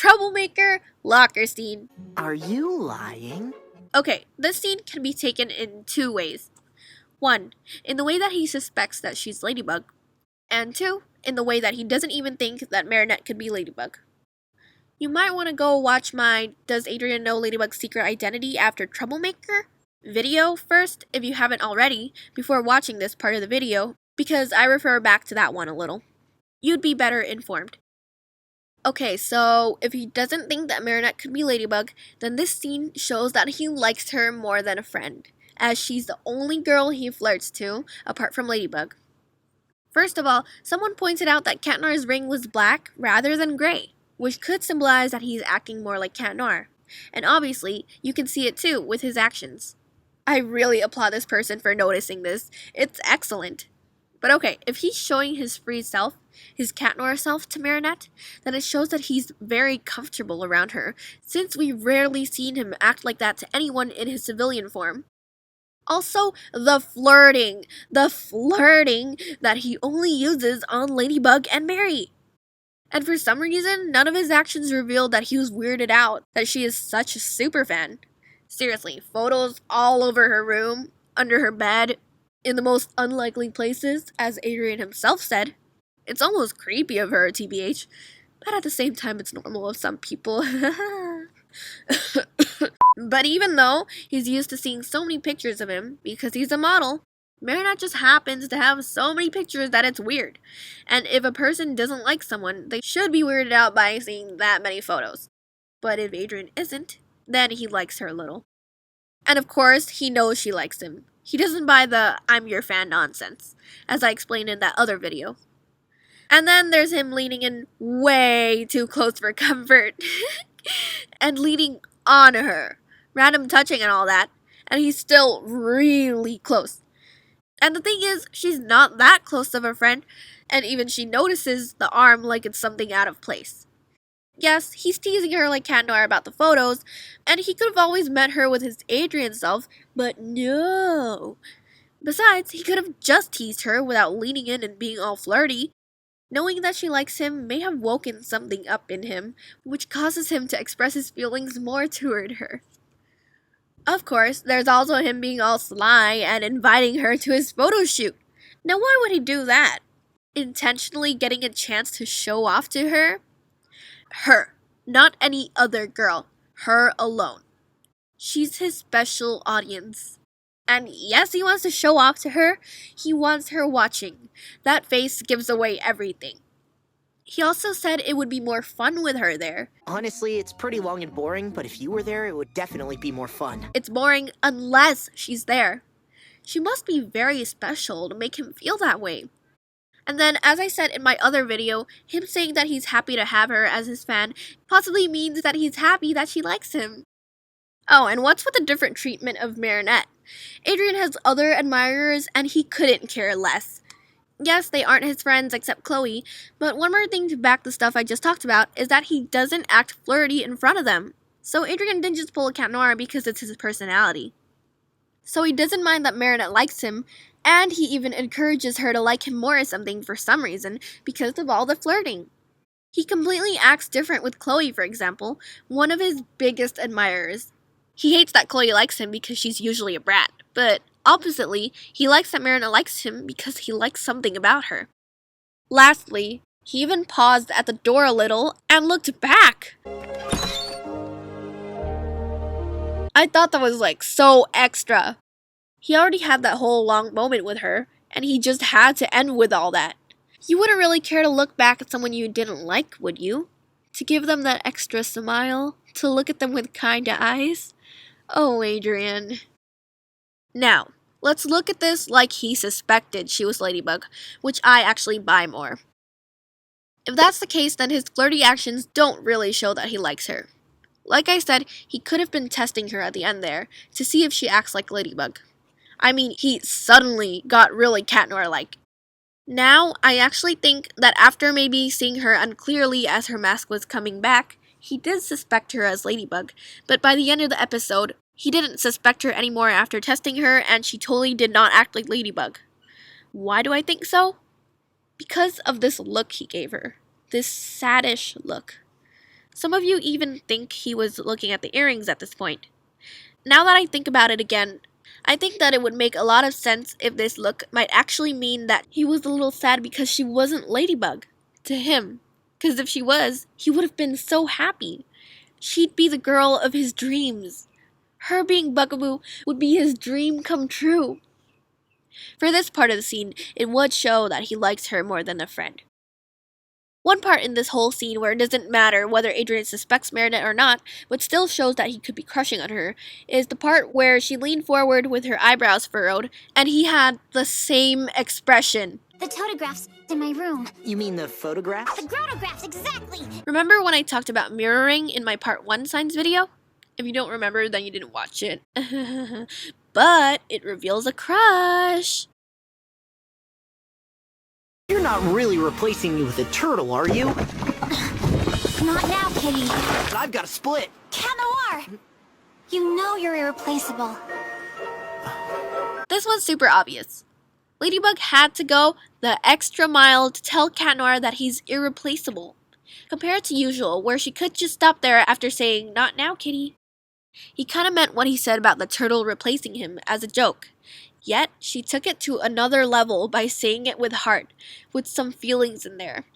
troublemaker locker scene. Are you lying? Okay, this scene can be taken in two ways. One, in the way that he suspects that she's Ladybug, and two, in the way that he doesn't even think that Marinette could be Ladybug. You might want to go watch my Does Adrien Know Ladybug's Secret Identity After Troublemaker video first, if you haven't already, before watching this part of the video, because I refer back to that one a little. You'd be better informed. Okay, so if he doesn't think that Marinette could be Ladybug, then this scene shows that he likes her more than a friend, as she's the only girl he flirts to, apart from Ladybug. First of all, someone pointed out that Cat Noir's ring was black rather than gray, which could symbolize that he's acting more like Cat Noir. And obviously, you can see it too with his actions. I really applaud this person for noticing this. It's excellent. But okay, if he's showing his free self, his Cat Noir self to Marinette, then it shows that he's very comfortable around her, since we've rarely seen him act like that to anyone in his civilian form. Also, the flirting that he only uses on Ladybug and Mary. And for some reason, none of his actions revealed that he was weirded out that she is such a superfan. Seriously, photos all over her room, under her bed, in the most unlikely places, as Adrien himself said. It's almost creepy of her, TBH, but at the same time it's normal of some people. But even though he's used to seeing so many pictures of him, because he's a model, Marinette just happens to have so many pictures that it's weird. And if a person doesn't like someone, they should be weirded out by seeing that many photos. But if Adrien isn't, then he likes her a little. And of course, he knows she likes him. He doesn't buy the "I'm your fan" nonsense, as I explained in that other video. And then there's him leaning in way too close for comfort. And leaning on her. Random touching and all that. And he's still really close. And the thing is, she's not that close of a friend, and even she notices the arm like it's something out of place. Yes, he's teasing her like Cat Noir about the photos, and he could have always met her with his Adrien self, but no. Besides, he could have just teased her without leaning in and being all flirty. Knowing that she likes him may have woken something up in him, which causes him to express his feelings more toward her. Of course, there's also him being all sly and inviting her to his photo shoot. Now why would he do that? Intentionally getting a chance to show off to her? Her, not any other girl. Her alone. She's his special audience. And yes, he wants to show off to her. He wants her watching. That face gives away everything. He also said it would be more fun with her there. Honestly, it's pretty long and boring, but if you were there, it would definitely be more fun. It's boring unless she's there. She must be very special to make him feel that way. And then, as I said in my other video, him saying that he's happy to have her as his fan possibly means that he's happy that she likes him. Oh, and what's with the different treatment of Marinette? Adrien has other admirers and he couldn't care less. Yes, they aren't his friends except Chloe, but one more thing to back the stuff I just talked about is that he doesn't act flirty in front of them. So Adrien didn't just pull a Cat Noir because it's his personality. So he doesn't mind that Marinette likes him, and he even encourages her to like him more or something for some reason because of all the flirting. He completely acts different with Chloe, for example, one of his biggest admirers. He hates that Chloe likes him because she's usually a brat, but oppositely, he likes that Marinette likes him because he likes something about her. Lastly, he even paused at the door a little and looked back. I thought that was so extra. He already had that whole long moment with her, and he just had to end with all that. You wouldn't really care to look back at someone you didn't like, would you? To give them that extra smile? To look at them with kind eyes? Oh, Adrien. Now, let's look at this like he suspected she was Ladybug, which I actually buy more. If that's the case, then his flirty actions don't really show that he likes her. Like I said, he could have been testing her at the end there, to see if she acts like Ladybug. I mean, he suddenly got really Cat Noir-like. Now, I actually think that after maybe seeing her unclearly as her mask was coming back, he did suspect her as Ladybug, but by the end of the episode, he didn't suspect her anymore after testing her, and she totally did not act like Ladybug. Why do I think so? Because of this look he gave her. This saddish look. Some of you even think he was looking at the earrings at this point. Now that I think about it again, I think that it would make a lot of sense if this look might actually mean that he was a little sad because she wasn't Ladybug to him. Because if she was, he would have been so happy. She'd be the girl of his dreams. Her being Bugaboo would be his dream come true. For this part of the scene, it would show that he likes her more than a friend. One part in this whole scene where it doesn't matter whether Adrien suspects Marinette or not, but still shows that he could be crushing on her, is the part where she leaned forward with her eyebrows furrowed, and he had the same expression. The photographs in my room. You mean the photographs? The photographs, exactly! Remember when I talked about mirroring in my part 1 signs video? If you don't remember, then you didn't watch it. But it reveals a crush. You're not really replacing me with a turtle, are you? Not now, Kitty. I've got a split. Cat Noir! You know you're irreplaceable. This one's super obvious. Ladybug had to go the extra mile to tell Cat Noir that he's irreplaceable, compared to usual, where she could just stop there after saying, "Not now, kitty." He kinda meant what he said about the turtle replacing him as a joke. Yet, she took it to another level by saying it with heart, with some feelings in there.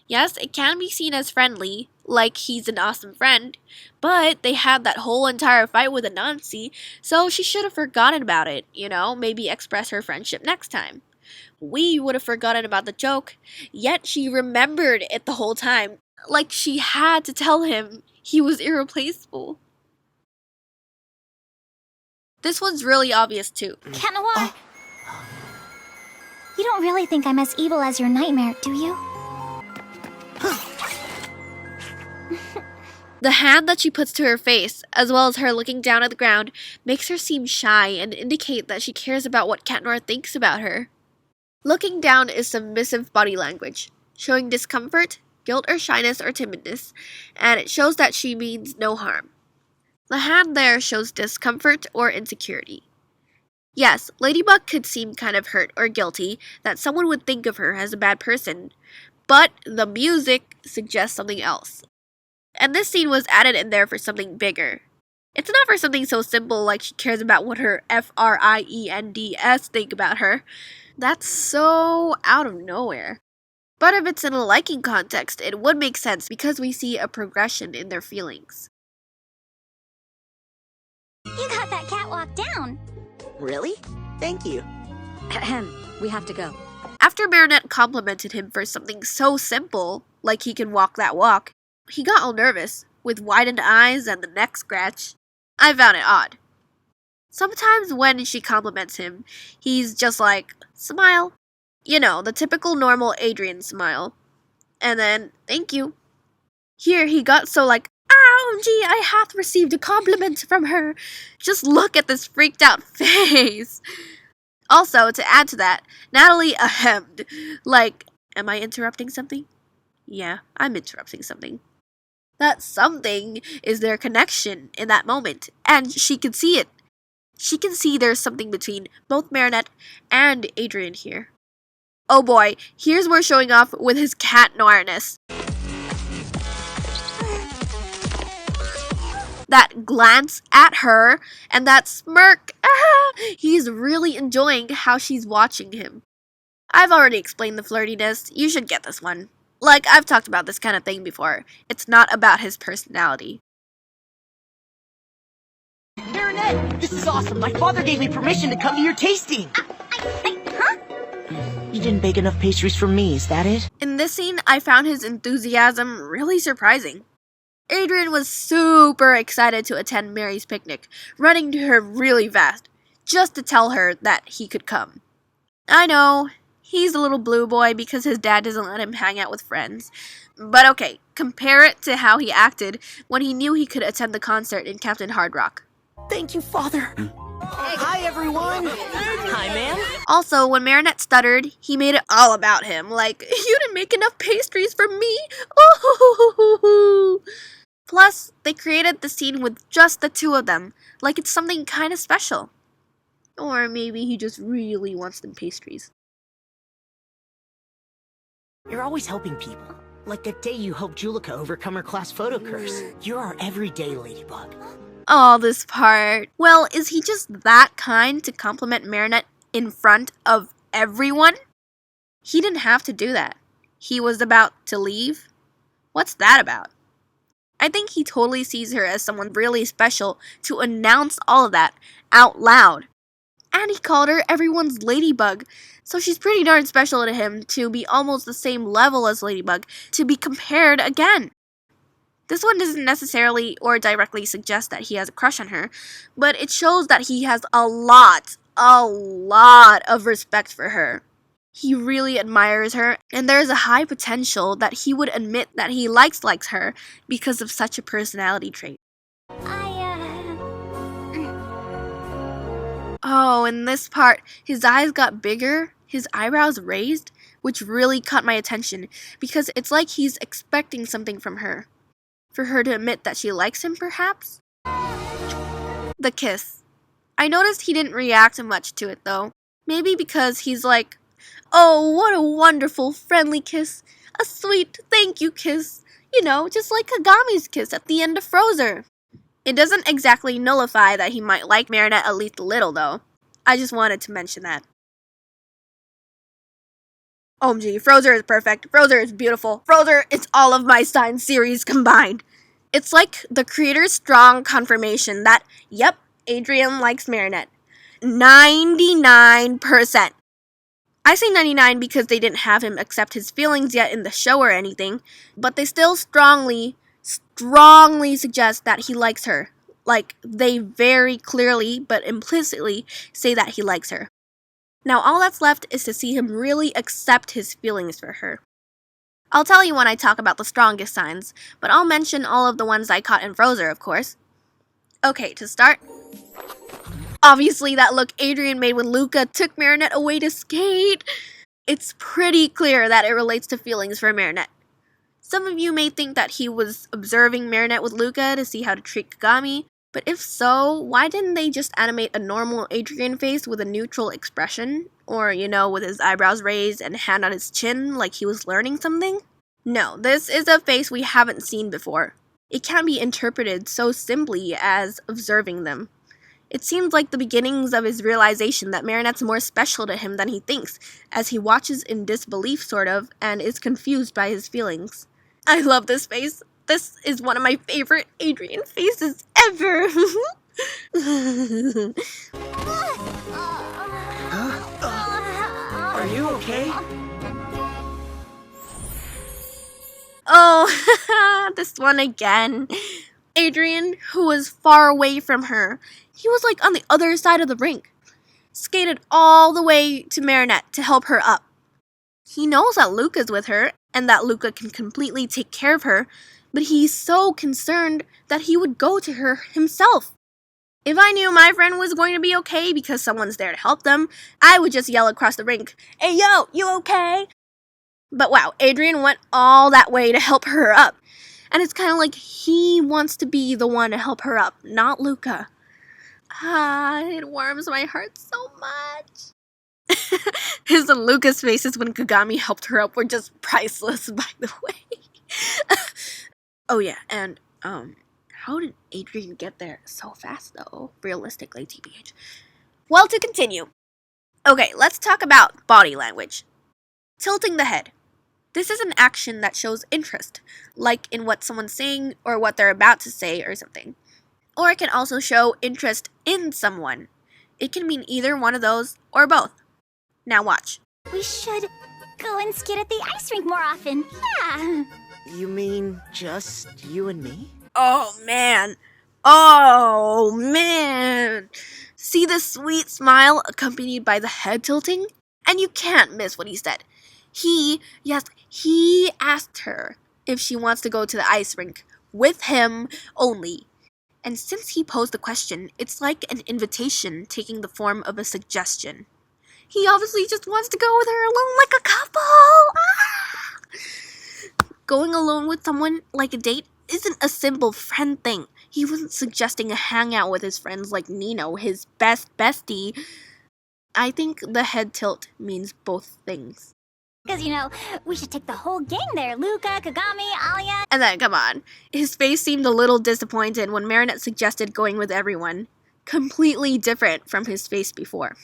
Yes, it can be seen as friendly, like he's an awesome friend, but they had that whole entire fight with Anansi, so she should have forgotten about it, maybe express her friendship next time. We would have forgotten about the joke, yet she remembered it the whole time, like she had to tell him he was irreplaceable. This one's really obvious too. Cat Noir! You don't really think I'm as evil as your nightmare, do you? The hand that she puts to her face, as well as her looking down at the ground, makes her seem shy and indicate that she cares about what Cat Noir thinks about her. Looking down is submissive body language, showing discomfort, guilt or shyness or timidness, and it shows that she means no harm. The hand there shows discomfort or insecurity. Yes, Ladybug could seem kind of hurt or guilty that someone would think of her as a bad person, but the music suggests something else. And this scene was added in there for something bigger. It's not for something so simple like she cares about what her friends think about her. That's so out of nowhere. But if it's in a liking context, it would make sense because we see a progression in their feelings. You got that catwalk down. Really? Thank you. We have to go. After Marinette complimented him for something so simple, like he can walk that walk, he got all nervous, with widened eyes and the neck scratch. I found it odd. Sometimes when she compliments him, he's just like, smile. The typical normal Adrien smile. And then, thank you. Here he got so like, OMG, I hath received a compliment from her. Just look at this freaked out face. Also, to add to that, Natalie ahemed. Like, am I interrupting something? Yeah, I'm interrupting something. That something is their connection in that moment, and she can see it. She can see there's something between both Marinette and Adrien here. Oh boy, here's where showing off with his Cat Noirness. That glance at her, and that smirk. He's really enjoying how she's watching him. I've already explained the flirtiness. You should get this one. Like, I've talked about this kind of thing before. It's not about his personality. Marinette, this is awesome. My father gave me permission to come to your tasting. Huh? You didn't bake enough pastries for me, is that it? In this scene, I found his enthusiasm really surprising. Adrien was super excited to attend Mary's picnic, running to her really fast, just to tell her that he could come. I know, he's a little blue boy because his dad doesn't let him hang out with friends. But okay, compare it to how he acted when he knew he could attend the concert in Captain Hard Rock. Thank you, Father. Hi, everyone. Hi, ma'am. Also, when Marinette stuttered, he made it all about him, like, you didn't make enough pastries for me? Oh. Plus, they created the scene with just the two of them, like it's something kind of special. Or maybe he just really wants them pastries. You're always helping people. Like that day you helped Julika overcome her class photo curse. You're our everyday ladybug. Oh, this part. Well, is he just that kind to compliment Marinette in front of everyone? He didn't have to do that. He was about to leave. What's that about? I think he totally sees her as someone really special to announce all of that out loud. And he called her everyone's ladybug, so she's pretty darn special to him to be almost the same level as Ladybug, to be compared again. This one doesn't necessarily or directly suggest that he has a crush on her, but it shows that he has a lot of respect for her. He really admires her, and there is a high potential that he would admit that he likes her because of such a personality trait. Oh, in this part, his eyes got bigger, his eyebrows raised, which really caught my attention, because it's like he's expecting something from her. For her to admit that she likes him, perhaps? The kiss. I noticed he didn't react much to it, though. Maybe because he's like, oh, what a wonderful, friendly kiss. A sweet thank you kiss. You know, just like Kagami's kiss at the end of Frozer. It doesn't exactly nullify that he might like Marinette at least a little, though. I just wanted to mention that. OMG, Frozer is perfect. Frozer is beautiful. Frozer is all of my Stein series combined. It's like the creator's strong confirmation that, yep, Adrien likes Marinette. 99%. I say 99 because they didn't have him accept his feelings yet in the show or anything, but they still strongly suggest that he likes her. Like, they very clearly, but implicitly, say that he likes her. Now all that's left is to see him really accept his feelings for her. I'll tell you when I talk about the strongest signs, but I'll mention all of the ones I caught in Frozer, of course. Okay, to start, obviously that look Adrien made when Luca took Marinette away to skate. It's pretty clear that it relates to feelings for Marinette. Some of you may think that he was observing Marinette with Luca to see how to treat Kagami, but if so, why didn't they just animate a normal Adrien face with a neutral expression? Or, you know, with his eyebrows raised and hand on his chin like he was learning something? No, this is a face we haven't seen before. It can't be interpreted so simply as observing them. It seems like the beginnings of his realization that Marinette's more special to him than he thinks, as he watches in disbelief, sort of, and is confused by his feelings. I love this face. This is one of my favorite Adrien faces ever. Are you okay? Oh, this one again. Adrien, who was far away from her, he was like on the other side of the rink, skated all the way to Marinette to help her up. He knows that Luca's with her, and that Luca can completely take care of her, but he's so concerned that he would go to her himself. If I knew my friend was going to be okay because someone's there to help them, I would just yell across the rink, "Hey yo, you okay?" But wow, Adrien went all that way to help her up. And it's kind of like he wants to be the one to help her up, not Luca. It warms my heart so much. His and Luca's faces when Kagami helped her up were just priceless, by the way. Oh yeah, and how did Adrien get there so fast though? Realistically, TBH. Well, to continue. Okay, let's talk about body language. Tilting the head. This is an action that shows interest, like in what someone's saying or what they're about to say or something. Or it can also show interest in someone. It can mean either one of those or both. Now watch. We should go and skate at the ice rink more often. Yeah. You mean just you and me? Oh man. See the sweet smile accompanied by the head tilting? And you can't miss what he said. He asked her if she wants to go to the ice rink with him only. And since he posed the question, it's like an invitation taking the form of a suggestion. He obviously just wants to go with her alone like a couple. Going alone with someone like a date isn't a simple friend thing. He wasn't suggesting a hangout with his friends like Nino, his best bestie. I think the head tilt means both things. Because, we should take the whole gang there. Luca, Kagami, Alia. And then, come on, his face seemed a little disappointed when Marinette suggested going with everyone. Completely different from his face before.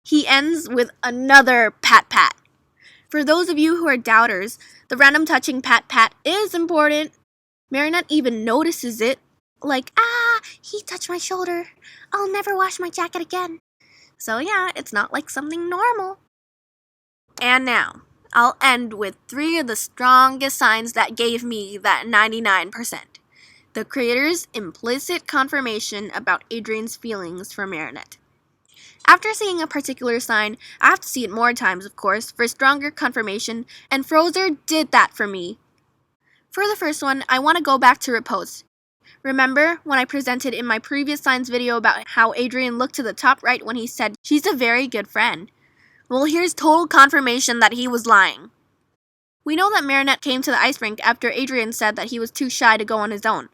He ends with another pat-pat. For those of you who are doubters, the random touching pat-pat is important. Marinette even notices it, like, he touched my shoulder. I'll never wash my jacket again. So yeah, it's not like something normal. And now, I'll end with 3 of the strongest signs that gave me that 99%. The creator's implicit confirmation about Adrien's feelings for Marinette. After seeing a particular sign, I have to see it more times, of course, for stronger confirmation, and Frozer did that for me. For the first one, I want to go back to Riposte. Remember when I presented in my previous signs video about how Adrien looked to the top right when he said, "She's a very good friend"? Well, here's total confirmation that he was lying. We know that Marinette came to the ice rink after Adrien said that he was too shy to go on his own.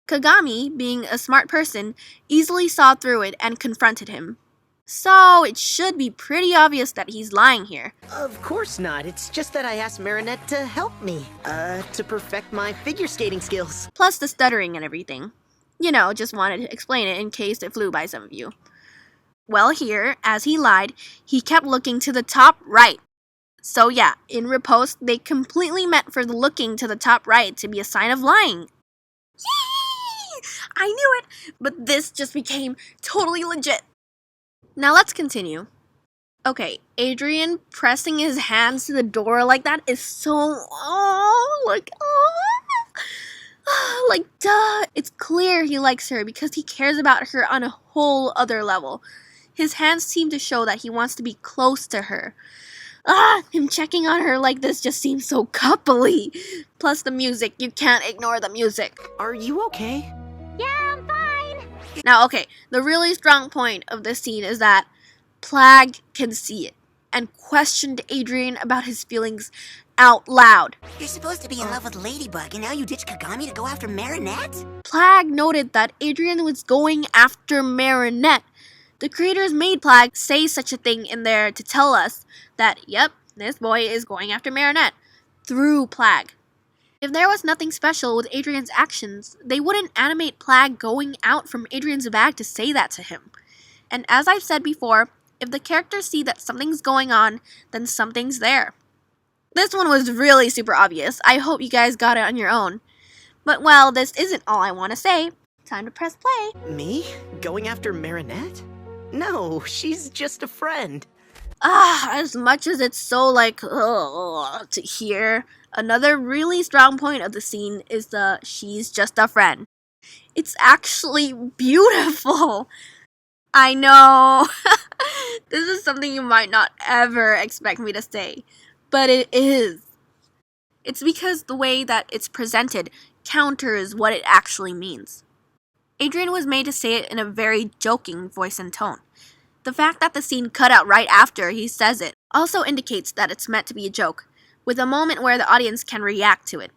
Kagami, being a smart person, easily saw through it and confronted him. So it should be pretty obvious that he's lying here. Of course not. It's just that I asked Marinette to help me, to perfect my figure skating skills. Plus the stuttering and everything. Just wanted to explain it in case it flew by some of you. Well, here, as he lied, he kept looking to the top right. So yeah, in Riposte, they completely meant for the looking to the top right to be a sign of lying. Yee! I knew it, but this just became totally legit. Now let's continue. Okay, Adrien pressing his hands to the door like that is so, duh. It's clear he likes her because he cares about her on a whole other level. His hands seem to show that he wants to be close to her. Him checking on her like this just seems so coupley. Plus the music, you can't ignore the music. Are you okay? Yeah, I'm fine. Now, okay, the really strong point of this scene is that Plagg can see it and questioned Adrien about his feelings out loud. You're supposed to be in love with Ladybug, and now you ditch Kagami to go after Marinette? Plagg noted that Adrien was going after Marinette. The creators made Plagg say such a thing in there to tell us that, yep, this boy is going after Marinette, through Plagg. If there was nothing special with Adrien's actions, they wouldn't animate Plagg going out from Adrien's bag to say that to him. And as I've said before, if the characters see that something's going on, then something's there. This one was really super obvious. I hope you guys got it on your own. But well, this isn't all I want to say. Time to press play. Me? Going after Marinette? No, she's just a friend. As much as it's so to hear, another really strong point of the scene is the "she's just a friend." It's actually beautiful. I know. This is something you might not ever expect me to say, but it is. It's because the way that it's presented counters what it actually means. Adrien was made to say it in a very joking voice and tone. The fact that the scene cut out right after he says it also indicates that it's meant to be a joke, with a moment where the audience can react to it.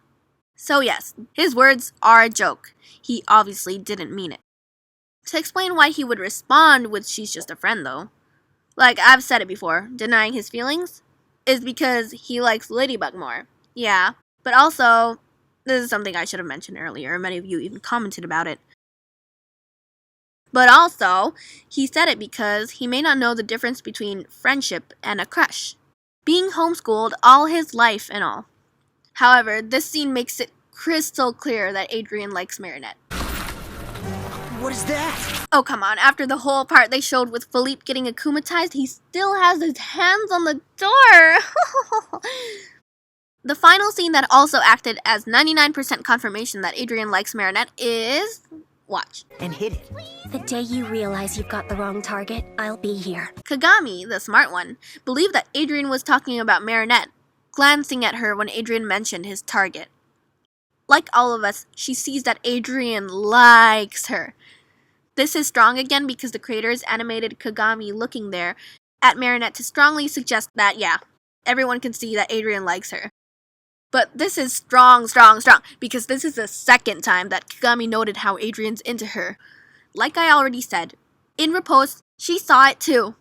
So yes, his words are a joke. He obviously didn't mean it. To explain why he would respond with "she's just a friend" though, like I've said it before, denying his feelings is because he likes Ladybug more. Yeah, but also, this is something I should have mentioned earlier, many of you even commented about it. But also, he said it because he may not know the difference between friendship and a crush, being homeschooled all his life and all. However, this scene makes it crystal clear that Adrien likes Marinette. What is that? Oh, come on. After the whole part they showed with Philippe getting akumatized, he still has his hands on the door. The final scene that also acted as 99% confirmation that Adrien likes Marinette is... watch. And hit it. The day you realize you've got the wrong target, I'll be here. Kagami, the smart one, believed that Adrien was talking about Marinette, glancing at her when Adrien mentioned his target. Like all of us, she sees that Adrien likes her. This is strong again because the creators animated Kagami looking there at Marinette to strongly suggest that, yeah, everyone can see that Adrien likes her. But this is strong, because this is the second time that Kagami noted how Adrien's into her. Like I already said, in Riposte, she saw it too.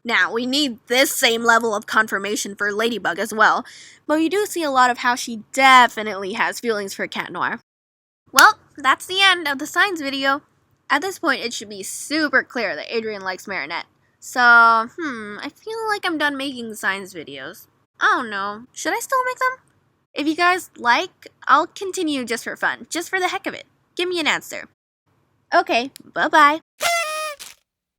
Now, we need this same level of confirmation for Ladybug as well, but we do see a lot of how she definitely has feelings for Cat Noir. Well, that's the end of the signs video. At this point, it should be super clear that Adrien likes Marinette. So, I feel like I'm done making signs videos. I don't know, should I still make them? If you guys like, I'll continue just for fun, just for the heck of it. Give me an answer. Okay, bye-bye.